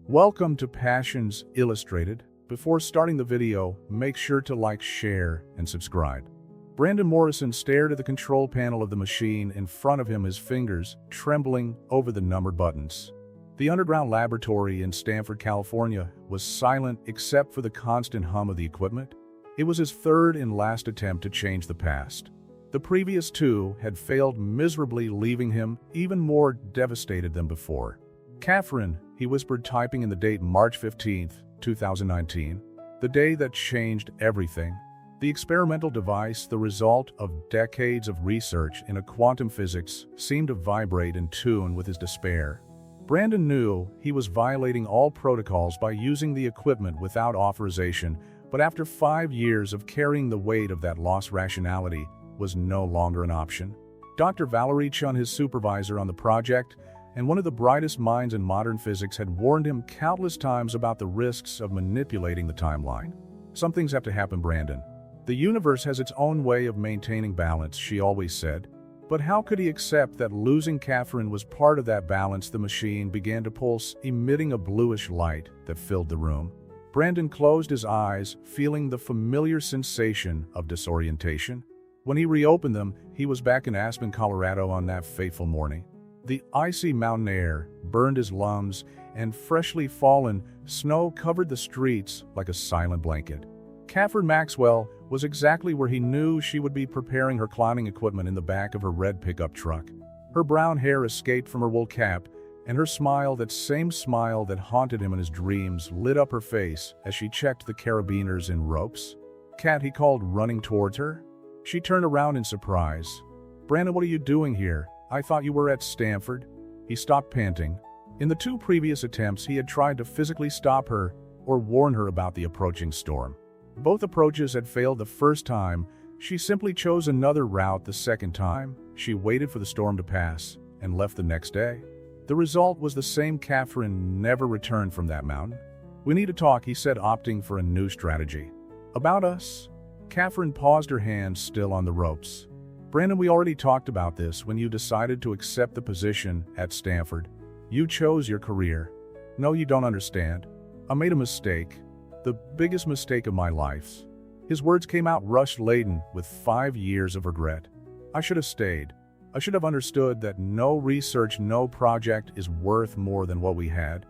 Welcome to Passions Illustrated. Before starting the video, make sure to like, share, and subscribe. Brandon Morrison stared at the control panel of the machine in front of him, his fingers trembling over the numbered buttons. The underground laboratory in Stanford, California, was silent except for the constant hum of the equipment. It was his third and last attempt to change the past. The previous two had failed miserably, leaving him even more devastated than before. "Catherine," he whispered, typing in the date March 15th, 2019, the day that changed everything. The experimental device, the result of decades of research in quantum physics, seemed to vibrate in tune with his despair. Brandon knew he was violating all protocols by using the equipment without authorization, but after 5 years of carrying the weight of that lost rationality was no longer an option. Dr. Valerie Chun, his supervisor on the project, and one of the brightest minds in modern physics, had warned him countless times about the risks of manipulating the timeline. "Some things have to happen, Brandon. The universe has its own way of maintaining balance," she always said. But how could he accept that losing Catherine was part of that balance? The machine began to pulse, emitting a bluish light that filled the room. Brandon closed his eyes, feeling the familiar sensation of disorientation. When he reopened them, he was back in Aspen, Colorado on that fateful morning. The icy mountain air burned his lungs, and freshly fallen snow covered the streets like a silent blanket. Catherine Maxwell was exactly where he knew she would be, preparing her climbing equipment in the back of her red pickup truck. Her brown hair escaped from her wool cap, and her smile, that same smile that haunted him in his dreams, lit up her face as she checked the carabiners and ropes. "Cat," he called, running towards her. She turned around in surprise. "Brandon, what are you doing here? I thought you were at Stanford." He stopped, panting. In the 2 previous attempts, he had tried to physically stop her or warn her about the approaching storm. Both approaches had failed the first time. She simply chose another route the second time. She waited for the storm to pass and left the next day. The result was the same. Catherine never returned from that mountain. "We need to talk," he said, opting for a new strategy. "About us?" Catherine paused, her hand still on the ropes. "Brandon, we already talked about this when you decided to accept the position at Stanford. You chose your career. No, you don't understand. I made a mistake. The biggest mistake of my life." His words came out rust-laden with 5 years of regret. "I should have stayed. I should have understood that no research, no project is worth more than what we had."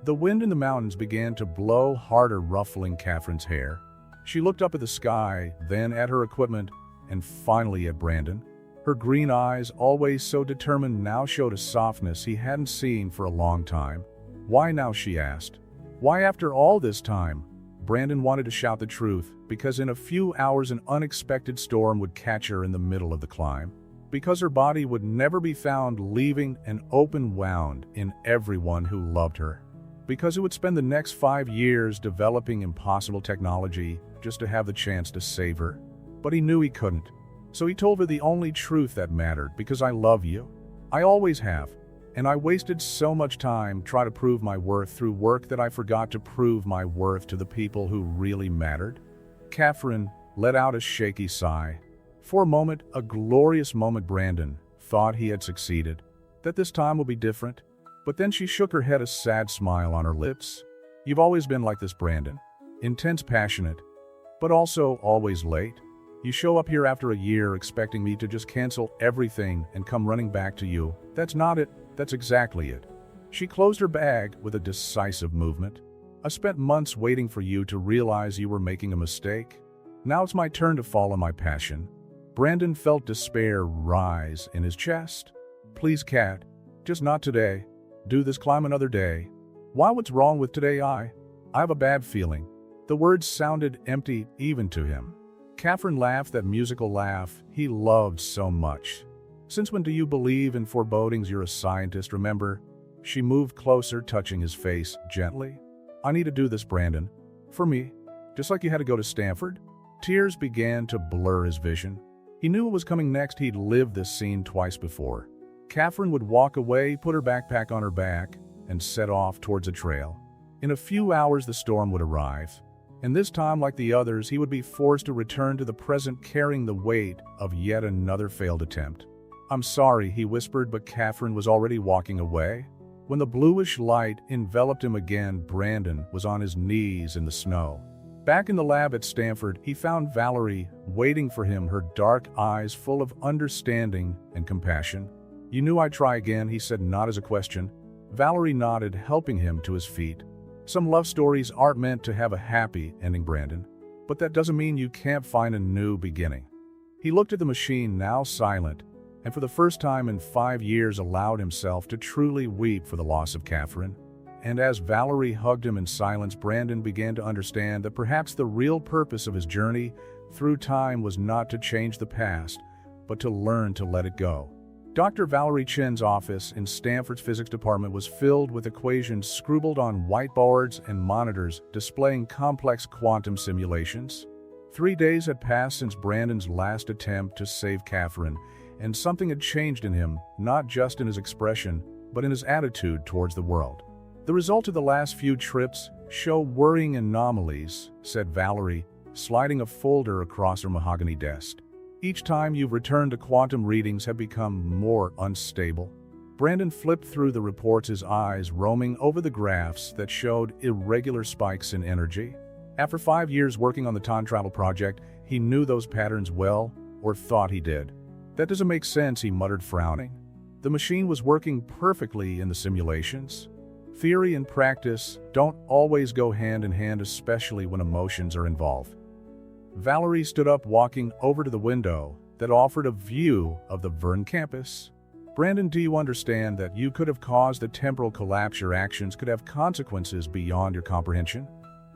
The wind in the mountains began to blow harder, ruffling Catherine's hair. She looked up at the sky, then at her equipment, and finally at Brandon. Her green eyes, always so determined, now showed a softness he hadn't seen for a long time. "Why now?" she asked. "Why after all this time?" Brandon wanted to shout the truth, because in a few hours an unexpected storm would catch her in the middle of the climb. Because her body would never be found, leaving an open wound in everyone who loved her. Because it would spend the next 5 years developing impossible technology just to have the chance to save her. But he knew he couldn't. So he told her the only truth that mattered: "Because I love you. I always have. And I wasted so much time trying to prove my worth through work that I forgot to prove my worth to the people who really mattered." Catherine let out a shaky sigh. For a moment, a glorious moment, Brandon thought he had succeeded, that this time would be different. But then she shook her head, a sad smile on her lips. "You've always been like this, Brandon. Intense, passionate, but also always late. You show up here after a year expecting me to just cancel everything and come running back to you. That's not it. That's exactly it." She closed her bag with a decisive movement. "I spent months waiting for you to realize you were making a mistake. Now it's my turn to follow my passion." Brandon felt despair rise in his chest. "Please, Cat, just not today. Do this climb another day." "Why, what's wrong with today? I have a bad feeling." The words sounded empty even to him. Catherine laughed, that musical laugh he loved so much. "Since when do you believe in forebodings? You're a scientist, remember?" She moved closer, touching his face gently. "I need to do this, Brandon. For me. Just like you had to go to Stanford." Tears began to blur his vision. He knew what was coming next. He'd lived this scene twice before. Catherine would walk away, put her backpack on her back, and set off towards a trail. In a few hours the storm would arrive. And this time, like the others, he would be forced to return to the present, carrying the weight of yet another failed attempt. "I'm sorry," he whispered, but Catherine was already walking away. When the bluish light enveloped him again, Brandon was on his knees in the snow. Back in the lab at Stanford, he found Valerie waiting for him, her dark eyes full of understanding and compassion. "You knew I'd try again," he said, not as a question. Valerie nodded, helping him to his feet. "Some love stories aren't meant to have a happy ending, Brandon. But that doesn't mean you can't find a new beginning." He looked at the machine, now silent, and for the first time in 5 years allowed himself to truly weep for the loss of Catherine. And as Valerie hugged him in silence, Brandon began to understand that perhaps the real purpose of his journey through time was not to change the past, but to learn to let it go. Dr. Valerie Chen's office in Stanford's physics department was filled with equations scribbled on whiteboards and monitors displaying complex quantum simulations. 3 days had passed since Brandon's last attempt to save Catherine, and something had changed in him, not just in his expression, but in his attitude towards the world. "The result of the last few trips show worrying anomalies," said Valerie, sliding a folder across her mahogany desk. "Each time you've returned to quantum readings have become more unstable." Brandon flipped through the reports, his eyes roaming over the graphs that showed irregular spikes in energy. After 5 years working on the time travel project, he knew those patterns well, or thought he did. "That doesn't make sense," he muttered, frowning. The machine was working perfectly in the simulations. Theory and practice don't always go hand in hand, especially when emotions are involved. Valerie stood up, walking over to the window that offered a view of the Verne campus. "Brandon, do you understand that you could have caused a temporal collapse? Your actions could have consequences beyond your comprehension?"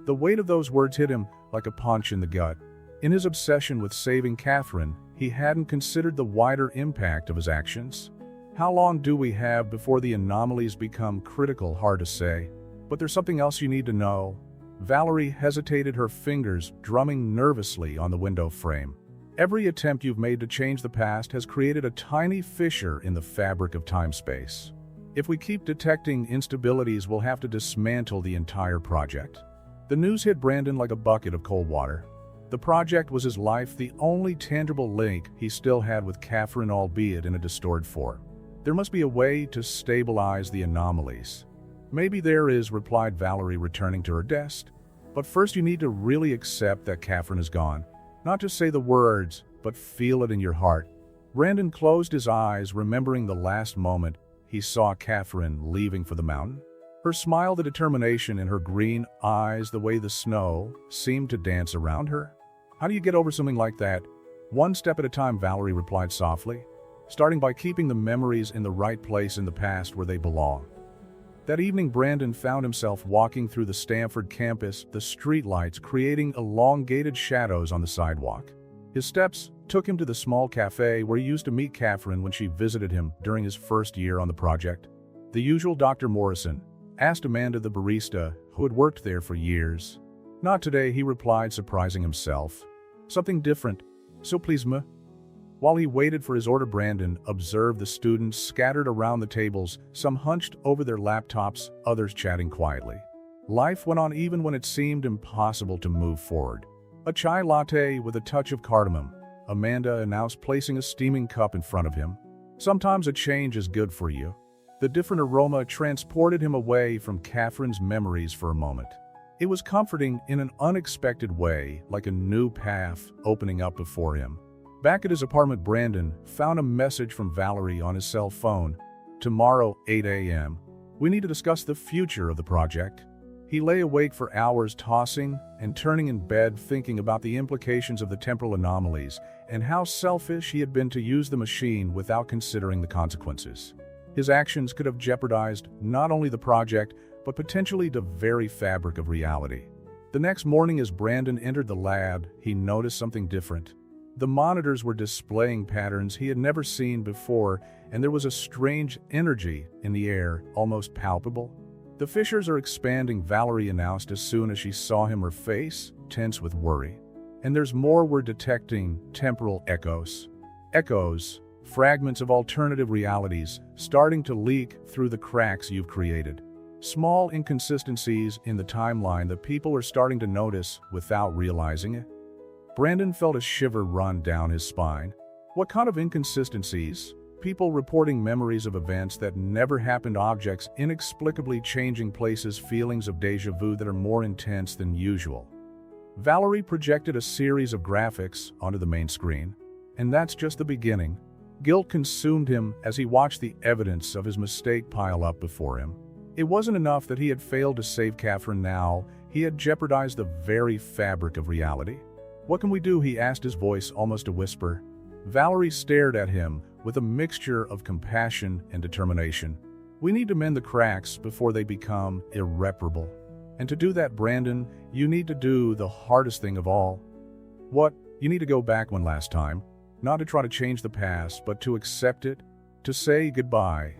The weight of those words hit him like a punch in the gut. In his obsession with saving Catherine, he hadn't considered the wider impact of his actions. How long do we have before the anomalies become critical? Hard to say. "But there's something else you need to know." Valerie hesitated, her fingers drumming nervously on the window frame. "Every attempt you've made to change the past has created a tiny fissure in the fabric of time-space. If we keep detecting instabilities, we'll have to dismantle the entire project." The news hit Brandon like a bucket of cold water. The project was his life, the only tangible link he still had with Catherine, albeit in a distorted form. "There must be a way to stabilize the anomalies." "Maybe there is," replied Valerie, returning to her desk. "But first you need to really accept that Catherine is gone. Not just say the words, but feel it in your heart." Brandon closed his eyes, remembering the last moment he saw Catherine leaving for the mountain. Her smile, the determination in her green eyes, the way the snow seemed to dance around her. "How do you get over something like that?" "One step at a time," Valerie replied softly, "starting by keeping the memories in the right place in the past where they belong." That evening, Brandon found himself walking through the Stanford campus, the streetlights creating elongated shadows on the sidewalk. His steps took him to the small cafe where he used to meet Catherine when she visited him during his first year on the project. "The usual, Dr. Morrison?" asked Amanda, the barista, who had worked there for years. "Not today," he replied, surprising himself. "Something different. So please, ma." While he waited for his order, Brandon observed the students scattered around the tables, some hunched over their laptops, others chatting quietly. Life went on even when it seemed impossible to move forward. "A chai latte with a touch of cardamom," Amanda announced, placing a steaming cup in front of him. "Sometimes a change is good for you." The different aroma transported him away from Catherine's memories for a moment. It was comforting in an unexpected way, like a new path opening up before him. Back at his apartment, Brandon found a message from Valerie on his cell phone. "Tomorrow, 8 a.m. We need to discuss the future of the project." He lay awake for hours, tossing and turning in bed, thinking about the implications of the temporal anomalies and how selfish he had been to use the machine without considering the consequences. His actions could have jeopardized not only the project, but potentially the very fabric of reality. The next morning, as Brandon entered the lab, he noticed something different. The monitors were displaying patterns he had never seen before, and there was a strange energy in the air, almost palpable. "The fissures are expanding," Valerie announced as soon as she saw him, her face tense with worry. "And there's more, we're detecting temporal echoes. Echoes, fragments of alternative realities, starting to leak through the cracks you've created. Small inconsistencies in the timeline that people are starting to notice without realizing it." Brandon felt a shiver run down his spine. "What kind of inconsistencies?" people reporting memories of events that never happened, objects inexplicably changing places, feelings of déjà vu that are more intense than usual. Valerie projected a series of graphics onto the main screen, and that's just the beginning. Guilt consumed him as he watched the evidence of his mistake pile up before him. It wasn't enough that he had failed to save Catherine. Now he had jeopardized the very fabric of reality. "What can we do?" he asked, his voice almost a whisper. Valerie stared at him with a mixture of compassion and determination. "We need to mend the cracks before they become irreparable. And to do that, Brandon, you need to do the hardest thing of all." "What?" "You need to go back one last time. Not to try to change the past, but to accept it, to say goodbye."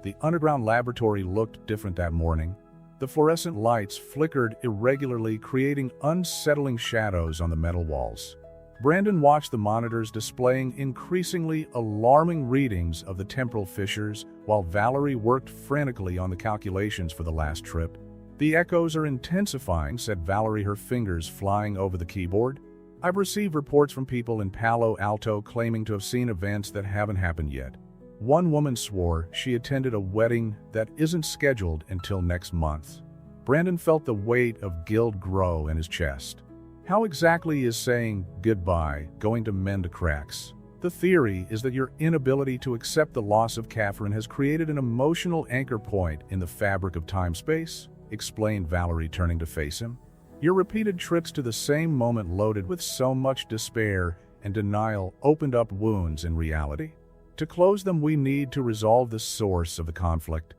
The underground laboratory looked different that morning. The fluorescent lights flickered irregularly, creating unsettling shadows on the metal walls. Brandon watched the monitors displaying increasingly alarming readings of the temporal fissures, while Valerie worked frantically on the calculations for the last trip. "The echoes are intensifying," said Valerie, her fingers flying over the keyboard. "I've received reports from people in Palo Alto claiming to have seen events that haven't happened yet. One woman swore she attended a wedding that isn't scheduled until next month." Brandon felt the weight of guilt grow in his chest. How exactly is saying goodbye going to mend the cracks? The theory is that your inability to accept the loss of Catherine has created an emotional anchor point in the fabric of time-space, explained Valerie, turning to face him. Your repeated trips to the same moment loaded with so much despair and denial opened up wounds in reality. To close them, we need to resolve the source of the conflict.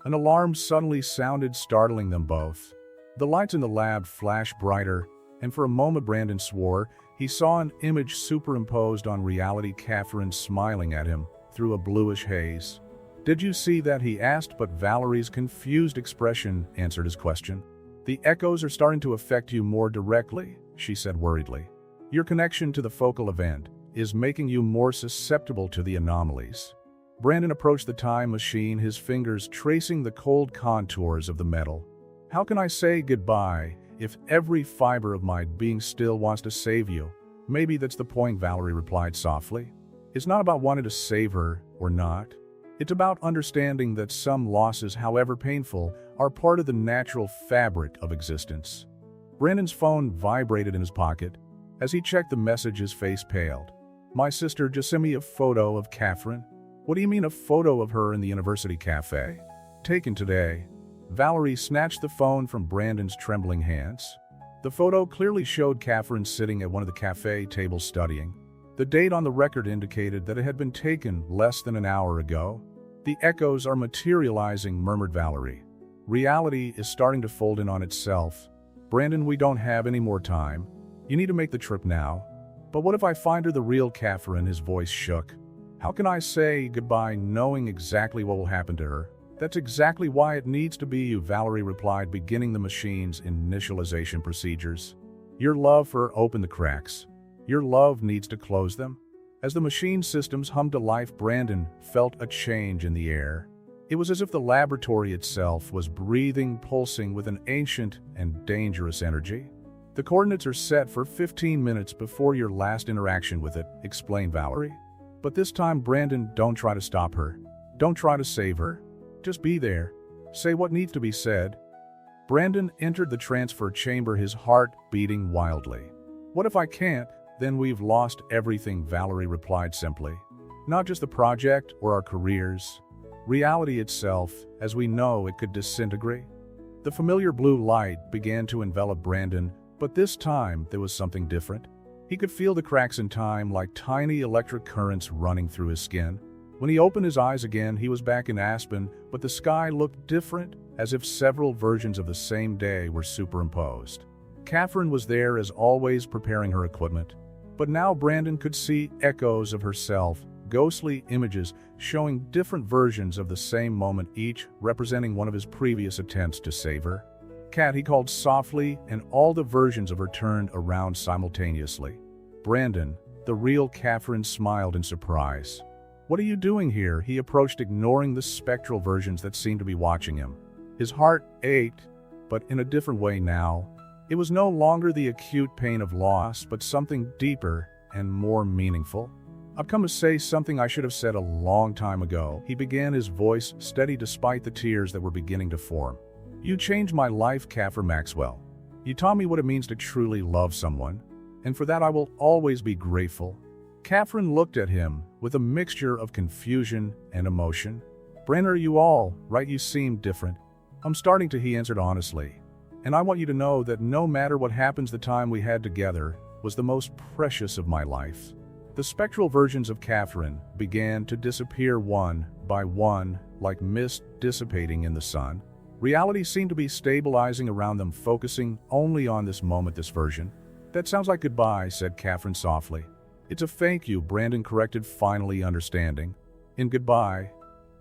An alarm suddenly sounded, startling them both. The lights in the lab flashed brighter, and for a moment Brandon swore he saw an image superimposed on reality, Catherine smiling at him through a bluish haze. "Did you see that?" he asked, but Valerie's confused expression answered his question. "The echoes are starting to affect you more directly," she said worriedly. "Your connection to the focal event is making you more susceptible to the anomalies." Brandon approached the time machine, his fingers tracing the cold contours of the metal. "How can I say goodbye if every fiber of my being still wants to save you?" "Maybe that's the point," Valerie replied softly. "It's not about wanting to save her or not. It's about understanding that some losses, however painful, are part of the natural fabric of existence." Brandon's phone vibrated in his pocket. As he checked the message, his face paled. "My sister just sent me a photo of Catherine." "What do you mean, a photo of her in the university cafe?" "Taken today." Valerie snatched the phone from Brandon's trembling hands. The photo clearly showed Catherine sitting at one of the cafe tables studying. The date on the record indicated that it had been taken less than an hour ago. "The echoes are materializing," murmured Valerie. "Reality is starting to fold in on itself. Brandon, we don't have any more time. You need to make the trip now." "But what if I find her, the real Catherine?" His voice shook. "How can I say goodbye knowing exactly what will happen to her?" "That's exactly why it needs to be you," Valerie replied, beginning the machine's initialization procedures. "Your love for her opened the cracks. Your love needs to close them." As the machine systems hummed to life, Brandon felt a change in the air. It was as if the laboratory itself was breathing, pulsing with an ancient and dangerous energy. "The coordinates are set for 15 minutes before your last interaction with it," explained Valerie. "But this time, Brandon, don't try to stop her. Don't try to save her. Just be there. Say what needs to be said." Brandon entered the transfer chamber, his heart beating wildly. "What if I can't?" "Then we've lost everything," Valerie replied simply. "Not just the project or our careers. Reality itself, as we know it, could disintegrate." The familiar blue light began to envelop Brandon, but this time there was something different. He could feel the cracks in time, like tiny electric currents running through his skin. When he opened his eyes again, he was back in Aspen, but the sky looked different, as if several versions of the same day were superimposed. Catherine was there as always, preparing her equipment. But now Brandon could see echoes of herself, ghostly images showing different versions of the same moment, each representing one of his previous attempts to save her. "Cat," he called softly, and all the versions of her turned around simultaneously. "Brandon," the real Catherine smiled in surprise. "What are you doing here?" He approached, ignoring the spectral versions that seemed to be watching him. His heart ached, but in a different way now. It was no longer the acute pain of loss, but something deeper and more meaningful. "I've come to say something I should have said a long time ago," he began, his voice steady despite the tears that were beginning to form. "You changed my life, Catherine Maxwell. You taught me what it means to truly love someone, and for that I will always be grateful." Catherine looked at him with a mixture of confusion and emotion. "Brandon, are you all right? You seem different." "I'm starting to," he answered honestly. "And I want you to know that no matter what happens, the time we had together was the most precious of my life." The spectral versions of Catherine began to disappear one by one, like mist dissipating in the sun. Reality seemed to be stabilizing around them, focusing only on this moment, this version. "That sounds like goodbye," said Catherine softly. "It's a thank you," Brandon corrected, finally understanding. "In goodbye."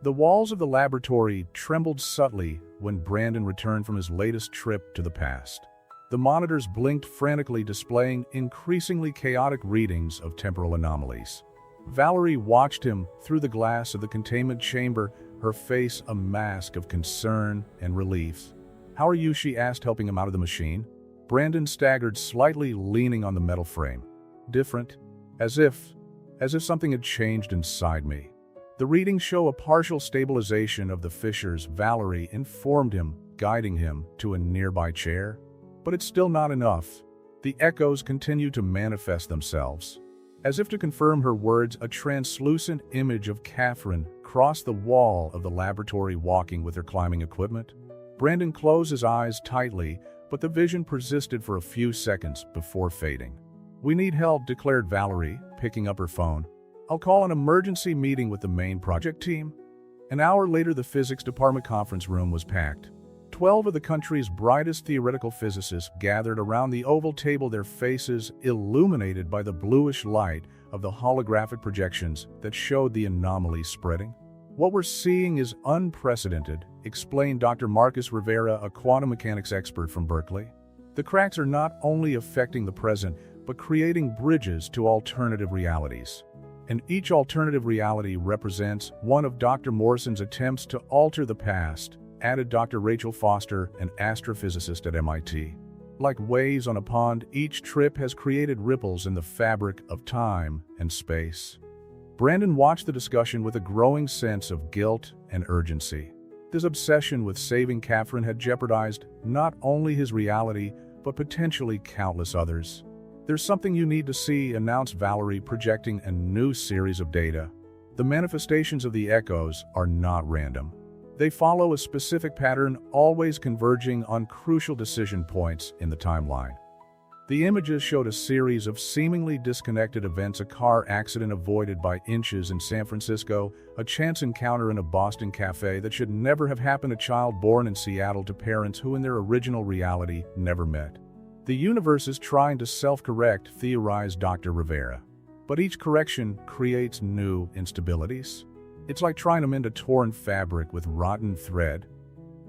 The walls of the laboratory trembled subtly when Brandon returned from his latest trip to the past. The monitors blinked frantically, displaying increasingly chaotic readings of temporal anomalies. Valerie watched him through the glass of the containment chamber, her face a mask of concern and relief. "How are you?" she asked, helping him out of the machine. Brandon staggered slightly, leaning on the metal frame. "Different. As if something had changed inside me." "The readings show a partial stabilization of the fissures," Valerie informed him, guiding him to a nearby chair. "But it's still not enough." The echoes continue to manifest themselves. As if to confirm her words, a translucent image of Catherine crossed the wall of the laboratory, walking with her climbing equipment. Brandon closed his eyes tightly, but the vision persisted for a few seconds before fading. "We need help," declared Valerie, picking up her phone. "I'll call an emergency meeting with the main project team." An hour later, the physics department conference room was packed. 12 of the country's brightest theoretical physicists gathered around the oval table, their faces illuminated by the bluish light of the holographic projections that showed the anomalies spreading. "What we're seeing is unprecedented," explained Dr. Marcus Rivera, a quantum mechanics expert from Berkeley. "The cracks are not only affecting the present, but creating bridges to alternative realities. And each alternative reality represents one of Dr. Morrison's attempts to alter the past," added Dr. Rachel Foster, an astrophysicist at MIT. "Like waves on a pond, each trip has created ripples in the fabric of time and space." Brandon watched the discussion with a growing sense of guilt and urgency. This obsession with saving Catherine had jeopardized not only his reality, but potentially countless others. "There's something you need to see," announced Valerie, projecting a new series of data. "The manifestations of the echoes are not random. They follow a specific pattern, always converging on crucial decision points in the timeline." The images showed a series of seemingly disconnected events: a car accident avoided by inches in San Francisco, a chance encounter in a Boston cafe that should never have happened, a child born in Seattle to parents who in their original reality never met. "The universe is trying to self-correct," theorized Dr. Rivera. "But each correction creates new instabilities. It's like trying to mend a torn fabric with rotten thread."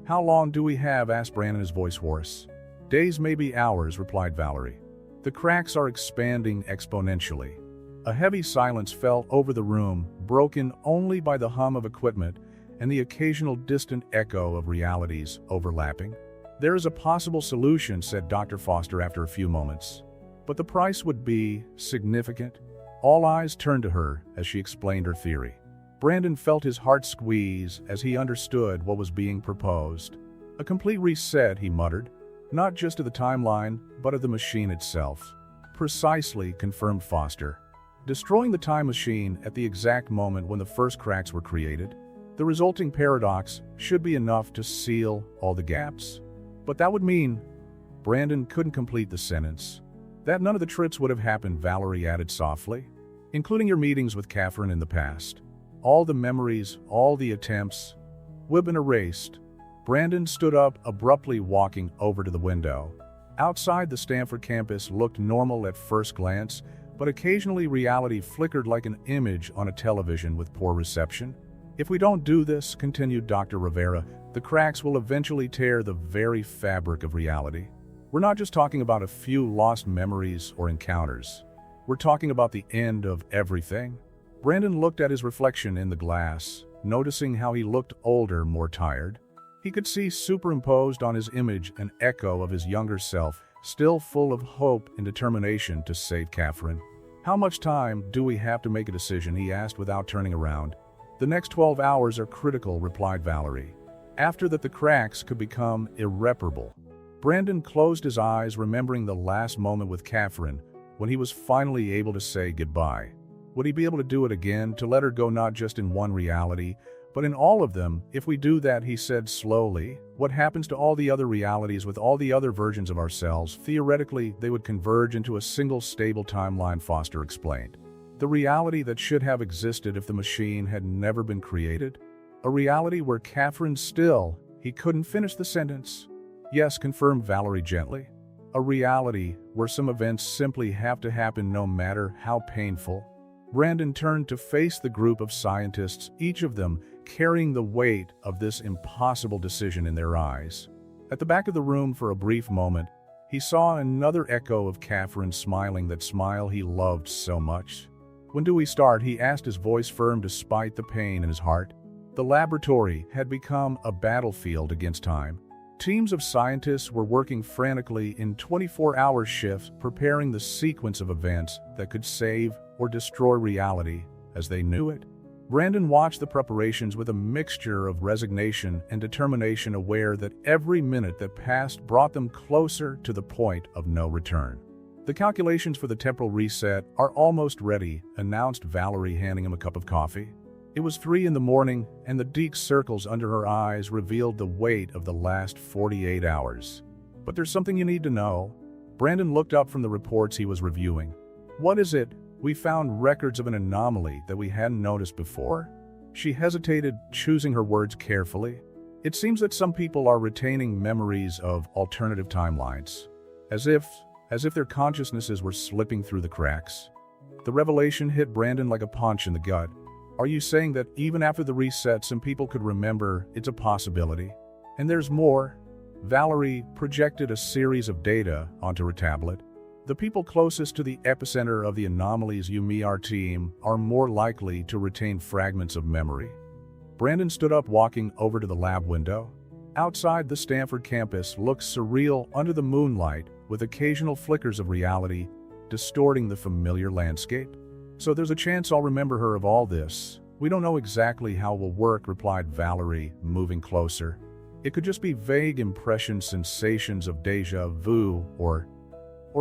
"How long do we have?" asked Brandon, his voice hoarse. "Days, maybe hours," replied Valerie. "The cracks are expanding exponentially." A heavy silence fell over the room, broken only by the hum of equipment and the occasional distant echo of realities overlapping. "There is a possible solution," said Dr. Foster after a few moments. "But the price would be significant." All eyes turned to her as she explained her theory. Brandon felt his heart squeeze as he understood what was being proposed. "A complete reset," he muttered. "Not just of the timeline, but of the machine itself." "Precisely," confirmed Foster. "Destroying the time machine at the exact moment when the first cracks were created. The resulting paradox should be enough to seal all the gaps." "But that would mean—" Brandon couldn't complete the sentence. "That none of the trips would have happened," Valerie added softly. "Including your meetings with Catherine in the past. All the memories, all the attempts, would have been erased." Brandon stood up abruptly, walking over to the window. Outside, the Stanford campus looked normal at first glance, but occasionally reality flickered like an image on a television with poor reception. "If we don't do this," continued Dr. Rivera, "the cracks will eventually tear the very fabric of reality. We're not just talking about a few lost memories or encounters. We're talking about the end of everything." Brandon looked at his reflection in the glass, noticing how he looked older, more tired. He could see superimposed on his image an echo of his younger self, still full of hope and determination to save Catherine. How much time do we have to make a decision, he asked without turning around. The next 12 hours are critical, replied Valerie. After that, the cracks could become irreparable. Brandon closed his eyes, remembering the last moment with Catherine, when he was finally able to say goodbye. Would he be able to do it again, to let her go not just in one reality, but in all of them? If we do that, he said slowly, what happens to all the other realities with all the other versions of ourselves? Theoretically, they would converge into a single stable timeline, Foster explained. The reality that should have existed if the machine had never been created? A reality where Catherine still, he couldn't finish the sentence. Yes, confirmed Valerie gently. A reality where some events simply have to happen no matter how painful. Brandon turned to face the group of scientists, each of them carrying the weight of this impossible decision in their eyes. At the back of the room, for a brief moment, he saw another echo of Catherine smiling, that smile he loved so much. When do we start? He asked, his voice firm despite the pain in his heart. The laboratory had become a battlefield against time. Teams of scientists were working frantically in 24-hour shifts, preparing the sequence of events that could save or destroy reality as they knew it. Brandon watched the preparations with a mixture of resignation and determination, aware that every minute that passed brought them closer to the point of no return. The calculations for the temporal reset are almost ready, announced Valerie, handing him a cup of coffee. It was 3 a.m, and the deep circles under her eyes revealed the weight of the last 48 hours. But there's something you need to know. Brandon looked up from the reports he was reviewing. What is it? We found records of an anomaly that we hadn't noticed before. She hesitated, choosing her words carefully. It seems that some people are retaining memories of alternative timelines, as if their consciousnesses were slipping through the cracks. The revelation hit Brandon like a punch in the gut. Are you saying that even after the reset, some people could remember? It's a possibility. And there's more. Valerie projected a series of data onto her tablet. The people closest to the epicenter of the anomalies, our team, are more likely to retain fragments of memory. Brandon stood up, walking over to the lab window. Outside, the Stanford campus looks surreal under the moonlight, with occasional flickers of reality distorting the familiar landscape. So there's a chance I'll remember her of all this. We don't know exactly how it will work, replied Valerie, moving closer. It could just be vague impressions, sensations of deja vu, or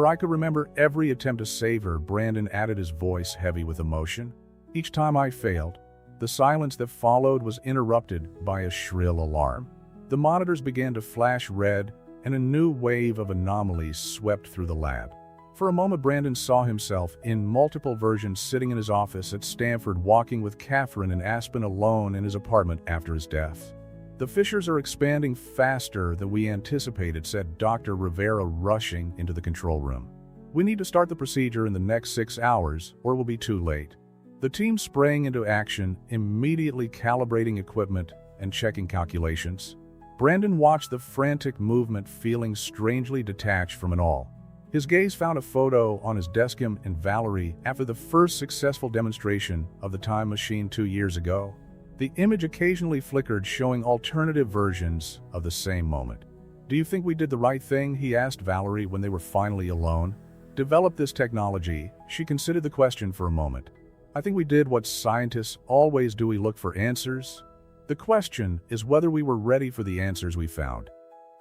I could remember every attempt to save her, Brandon added, his voice heavy with emotion. Each time I failed. The silence that followed was interrupted by a shrill alarm. The monitors began to flash red, and a new wave of anomalies swept through the lab. For a moment, Brandon saw himself in multiple versions, sitting in his office at Stanford, walking with Catherine and Aspen alone in his apartment after his death. The fissures are expanding faster than we anticipated, said Dr. Rivera, rushing into the control room. We need to start the procedure in the next 6 hours, or we'll be too late. The team sprang into action, immediately calibrating equipment and checking calculations. Brandon watched the frantic movement, feeling strangely detached from it all. His gaze found a photo on his desk, him and Valerie after the first successful demonstration of the time machine 2 years ago. The image occasionally flickered, showing alternative versions of the same moment. Do you think we did the right thing? He asked Valerie when they were finally alone. Develop this technology. She considered the question for a moment. I think we did what scientists always do. We look for answers. The question is whether we were ready for the answers we found.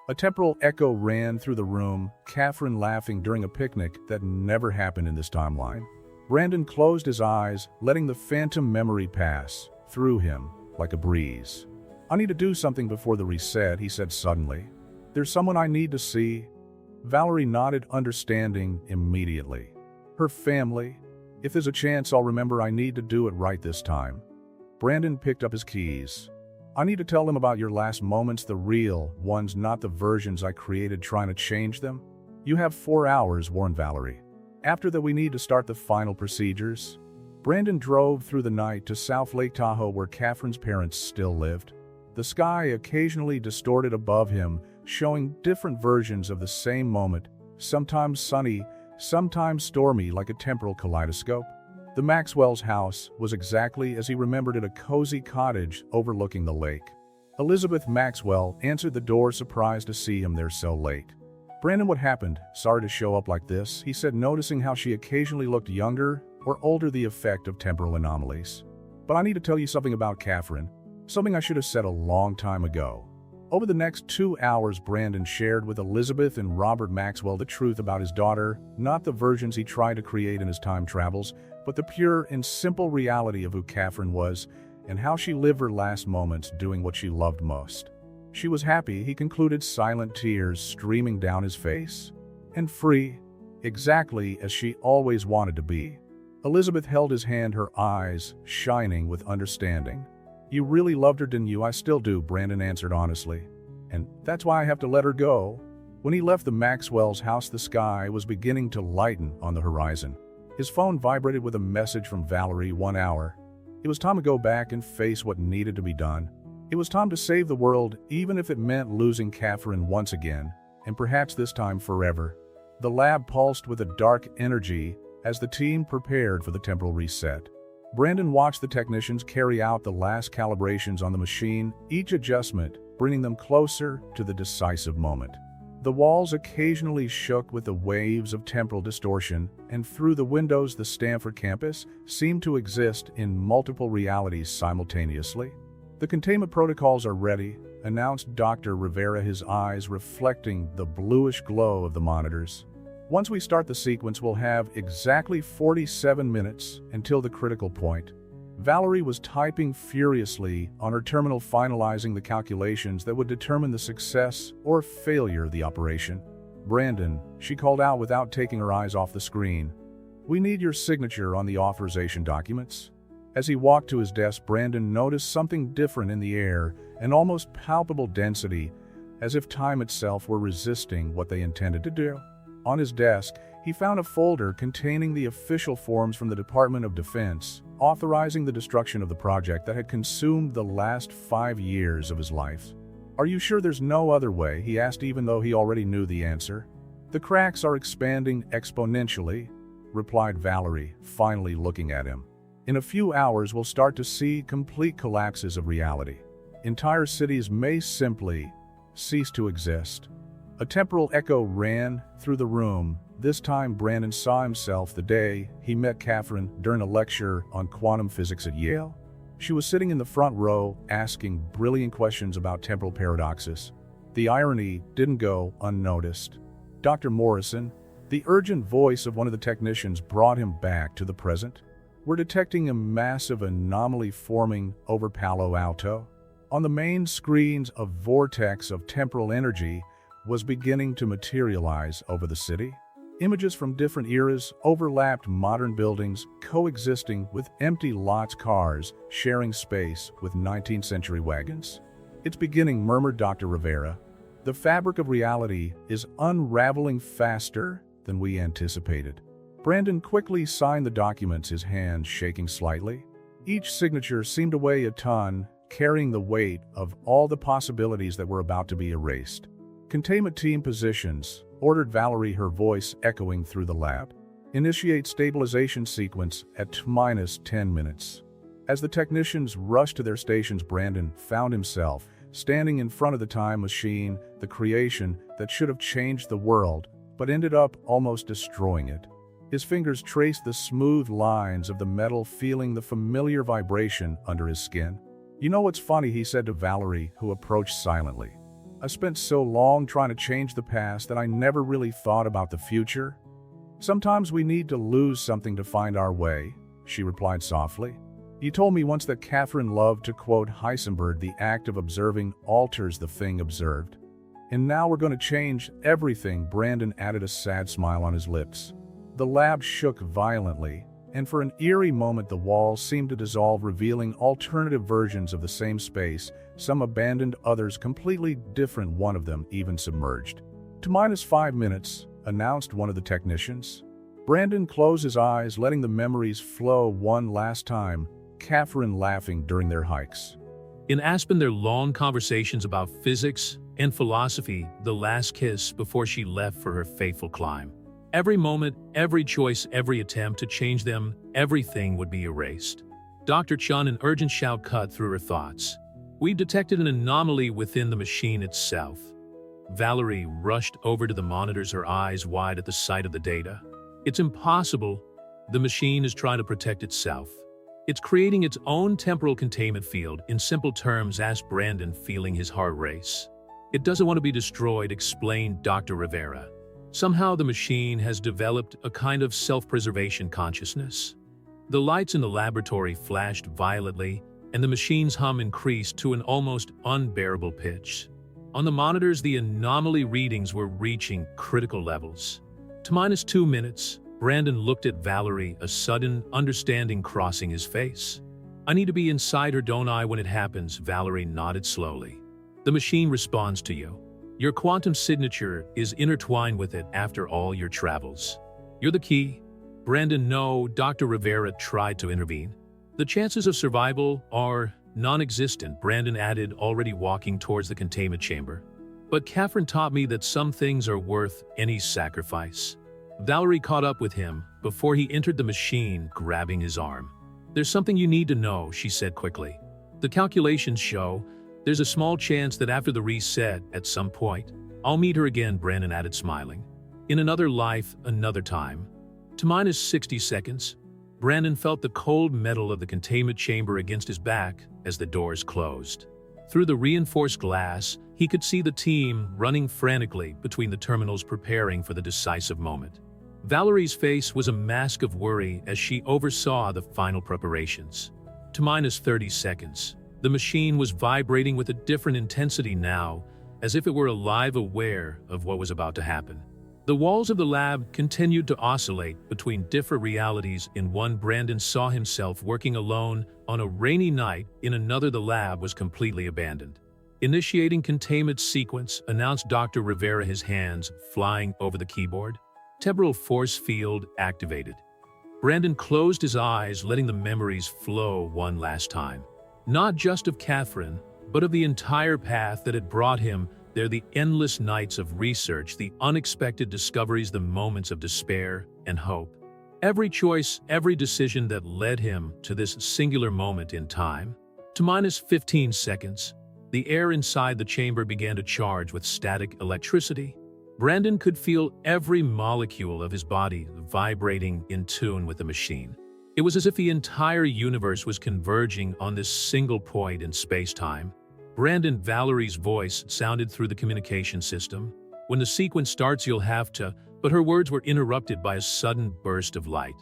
A temporal echo ran through the room, Catherine laughing during a picnic that never happened in this timeline. Brandon closed his eyes, letting the phantom memory pass through him like a breeze. I need to do something before the reset, he said suddenly. There's someone I need to see. Valerie nodded, understanding immediately. Her family. If there's a chance I'll remember, I need to do it right this time. Brandon picked up his keys. I need to tell them about your last moments, the real ones, not the versions I created trying to change them. You have 4 hours, warned Valerie. After that, we need to start the final procedures. Brandon drove through the night to South Lake Tahoe, where Catherine's parents still lived. The sky occasionally distorted above him, showing different versions of the same moment, sometimes sunny, sometimes stormy, like a temporal kaleidoscope. The Maxwell's house was exactly as he remembered it, a cozy cottage overlooking the lake. Elizabeth Maxwell answered the door, surprised to see him there so late. Brandon, what happened? Sorry to show up like this, he said, noticing how she occasionally looked younger or alter the effect of temporal anomalies. But I need to tell you something about Catherine, something I should have said a long time ago. Over the next 2 hours, Brandon shared with Elizabeth and Robert Maxwell the truth about his daughter, not the versions he tried to create in his time travels, but the pure and simple reality of who Catherine was and how she lived her last moments doing what she loved most. She was happy, he concluded, silent tears streaming down his face, and free, exactly as she always wanted to be. Elizabeth held his hand, her eyes shining with understanding. "You really loved her, didn't you?" "I still do," Brandon answered honestly. "And that's why I have to let her go." When he left the Maxwell's house, the sky was beginning to lighten on the horizon. His phone vibrated with a message from Valerie. 1 hour. It was time to go back and face what needed to be done. It was time to save the world, even if it meant losing Catherine once again, and perhaps this time forever. The lab pulsed with a dark energy as the team prepared for the temporal reset. Brandon watched the technicians carry out the last calibrations on the machine, each adjustment bringing them closer to the decisive moment. The walls occasionally shook with the waves of temporal distortion, and through the windows the Stanford campus seemed to exist in multiple realities simultaneously. "The containment protocols are ready," announced Dr. Rivera, his eyes reflecting the bluish glow of the monitors. "Once we start the sequence, we'll have exactly 47 minutes until the critical point." Valerie was typing furiously on her terminal, finalizing the calculations that would determine the success or failure of the operation. "Brandon," she called out without taking her eyes off the screen, "we need your signature on the authorization documents." As he walked to his desk, Brandon noticed something different in the air, an almost palpable density, as if time itself were resisting what they intended to do. On his desk, he found a folder containing the official forms from the Department of Defense, authorizing the destruction of the project that had consumed the last 5 years of his life. "Are you sure there's no other way?" he asked, even though he already knew the answer. "The cracks are expanding exponentially," replied Valerie, finally looking at him. "In a few hours, we'll start to see complete collapses of reality. Entire cities may simply cease to exist." A temporal echo ran through the room. This time Brandon saw himself the day he met Catherine during a lecture on quantum physics at Yale. She was sitting in the front row, asking brilliant questions about temporal paradoxes. The irony didn't go unnoticed. "Dr. Morrison," the urgent voice of one of the technicians brought him back to the present. "We're detecting a massive anomaly forming over Palo Alto." On the main screens, a vortex of temporal energy was beginning to materialize over the city. Images from different eras overlapped, modern buildings coexisting with empty lots, cars sharing space with 19th century wagons. "It's beginning," murmured Dr. Rivera. "The fabric of reality is unraveling faster than we anticipated." Brandon quickly signed the documents, his hand shaking slightly. Each signature seemed to weigh a ton, carrying the weight of all the possibilities that were about to be erased. "Containment team positions," ordered Valerie, her voice echoing through the lab. "Initiate stabilization sequence at -10 minutes." As the technicians rushed to their stations, Brandon found himself standing in front of the time machine, the creation that should have changed the world, but ended up almost destroying it. His fingers traced the smooth lines of the metal, feeling the familiar vibration under his skin. "You know what's funny?" he said to Valerie, who approached silently. "I spent so long trying to change the past that I never really thought about the future." "Sometimes we need to lose something to find our way," she replied softly. "You told me once that Catherine loved to quote Heisenberg, 'The act of observing alters the thing observed.' And now we're going to change everything." Brandon added, a sad smile on his lips. The lab shook violently, and for an eerie moment the walls seemed to dissolve, revealing alternative versions of the same space, some abandoned, others completely different, one of them even submerged. "To -5 minutes, announced one of the technicians. Brandon closed his eyes, letting the memories flow one last time, Catherine laughing during their hikes. In Aspen, their long conversations about physics and philosophy, the last kiss before she left for her fateful climb. Every moment, every choice, every attempt to change them, everything would be erased. Dr. Chun, an urgent shout cut through her thoughts. "We've detected an anomaly within the machine itself." Valerie rushed over to the monitors, her eyes wide at the sight of the data. "It's impossible." the machine is trying to protect itself. It's creating its own temporal containment field. In simple terms, asked Brandon, feeling his heart race. It doesn't want to be destroyed, explained Dr. Rivera. Somehow the machine has developed a kind of self-preservation consciousness. The lights in the laboratory flashed violently, and the machine's hum increased to an almost unbearable pitch. On the monitors, the anomaly readings were reaching critical levels. To -2 minutes, Brandon looked at Valerie, a sudden understanding crossing his face. I need to be inside her, don't I, when it happens? Valerie nodded slowly. The machine responds to you. Your quantum signature is intertwined with it after all your travels. You're the key. Brandon, no, Dr. Rivera tried to intervene. The chances of survival are non-existent, Brandon added, already walking towards the containment chamber. But Catherine taught me that some things are worth any sacrifice. Valerie caught up with him before he entered the machine, grabbing his arm. There's something you need to know, she said quickly. The calculations show there's a small chance that after the reset, at some point, I'll meet her again, Brandon added, smiling. In another life, another time. To -60 seconds, Brandon felt the cold metal of the containment chamber against his back as the doors closed. Through the reinforced glass, he could see the team running frantically between the terminals, preparing for the decisive moment. Valerie's face was a mask of worry as she oversaw the final preparations. To -30 seconds, the machine was vibrating with a different intensity now, as if it were alive, aware of what was about to happen. The walls of the lab continued to oscillate between different realities. In one, Brandon saw himself working alone on a rainy night. In another, the lab was completely abandoned. Initiating containment sequence, announced Dr. Rivera, his hands flying over the keyboard. Temporal force field activated. Brandon closed his eyes, letting the memories flow one last time. Not just of Catherine, but of the entire path that had brought him there, the endless nights of research, the unexpected discoveries, the moments of despair and hope. Every choice, every decision that led him to this singular moment in time. To -15 seconds, the air inside the chamber began to charge with static electricity. Brandon could feel every molecule of his body vibrating in tune with the machine. It was as if the entire universe was converging on this single point in space-time. Brandon, Valerie's voice sounded through the communication system. When the sequence starts, you'll have to, but her words were interrupted by a sudden burst of light.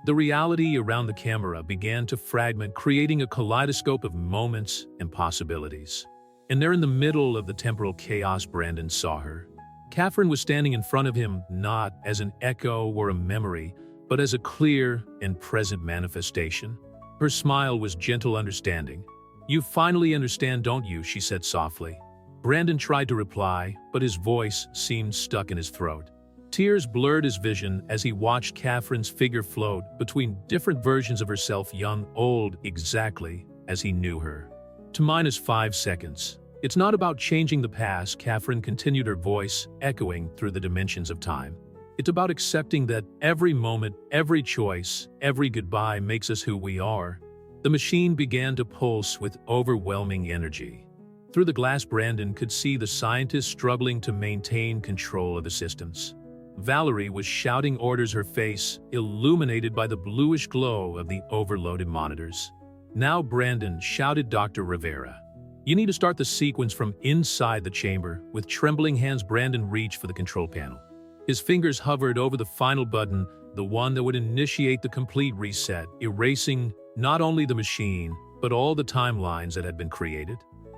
The reality around the camera began to fragment, creating a kaleidoscope of moments and possibilities. And there, in the middle of the temporal chaos, Brandon saw her. Catherine was standing in front of him, not as an echo or a memory, but as a clear and present manifestation. Her smile was gentle understanding. You finally understand, don't you? She said softly. Brandon tried to reply, but his voice seemed stuck in his throat. Tears blurred his vision as he watched Catherine's figure float between different versions of herself, young, old, exactly as he knew her. To -5 seconds. It's not about changing the past, Catherine continued, her voice echoing through the dimensions of time. It's about accepting that every moment, every choice, every goodbye makes us who we are. The machine began to pulse with overwhelming energy. Through the glass, Brandon could see the scientists struggling to maintain control of the systems. Valerie was shouting orders, her face illuminated by the bluish glow of the overloaded monitors. Now, Brandon, shouted Dr. Rivera. You need to start the sequence from inside the chamber. With trembling hands, Brandon reached for the control panel. His fingers hovered over the final button, the one that would initiate the complete reset, erasing not only the machine, but all the timelines that had been created.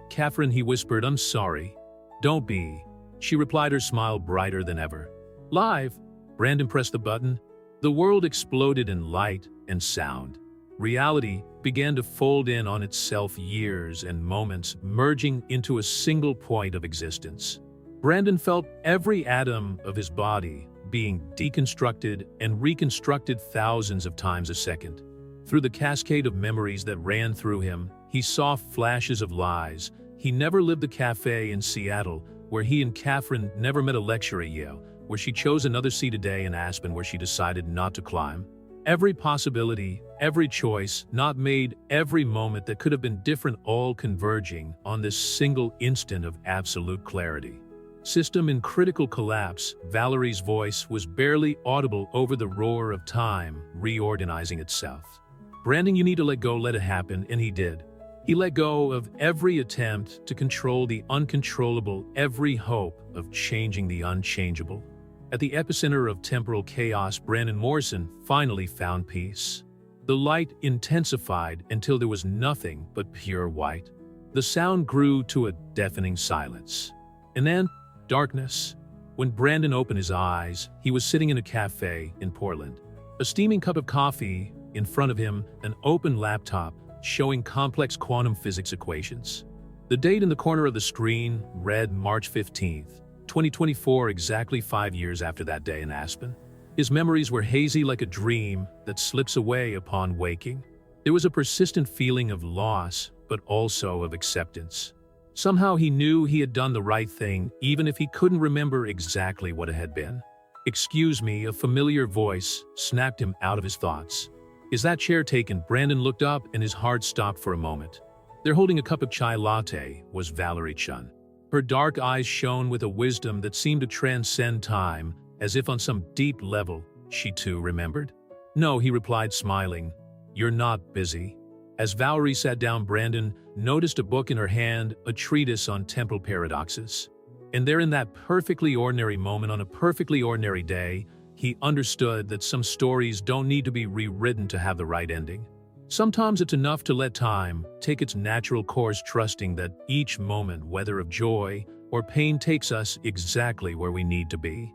Catherine, he whispered, I'm sorry. Don't be. She replied, her smile brighter than ever. Live. Brandon pressed the button. The world exploded in light and sound. Reality began to fold in on itself, years and moments merging into a single point of existence. Brandon felt every atom of his body being deconstructed and reconstructed thousands of times a second. Through the cascade of memories that ran through him, he saw flashes of lies. He never lived the cafe in Seattle, where he and Catherine never met, a lecture at Yale, where she chose another seat a day, in Aspen, where she decided not to climb. Every possibility, every choice not made, every moment that could have been different, all converging on this single instant of absolute clarity. System in critical collapse, Valerie's voice was barely audible over the roar of time reorganizing itself. Brandon, you need to let go, let it happen, and he did. He let go of every attempt to control the uncontrollable, every hope of changing the unchangeable. At the epicenter of temporal chaos, Brandon Morrison finally found peace. The light intensified until there was nothing but pure white. The sound grew to a deafening silence. And then, darkness. When Brandon opened his eyes, he was sitting in a cafe in Portland. A steaming cup of coffee, in front of him, an open laptop showing complex quantum physics equations. The date in the corner of the screen read March 15th, 2024, exactly 5 years after that day in Aspen. His memories were hazy like a dream that slips away upon waking. There was a persistent feeling of loss, but also of acceptance. Somehow he knew he had done the right thing, even if he couldn't remember exactly what it had been. "Excuse me," a familiar voice snapped him out of his thoughts. "Is that chair taken?" Brandon looked up and his heart stopped for a moment. There, holding a cup of chai latte, was Valerie Chun. Her dark eyes shone with a wisdom that seemed to transcend time, as if on some deep level, she too remembered. "No," he replied, smiling. "You're not busy." As Valerie sat down, Brandon noticed a book in her hand, a treatise on temporal paradoxes. And there, in that perfectly ordinary moment on a perfectly ordinary day, he understood that some stories don't need to be rewritten to have the right ending. Sometimes it's enough to let time take its natural course, trusting that each moment, whether of joy or pain, takes us exactly where we need to be.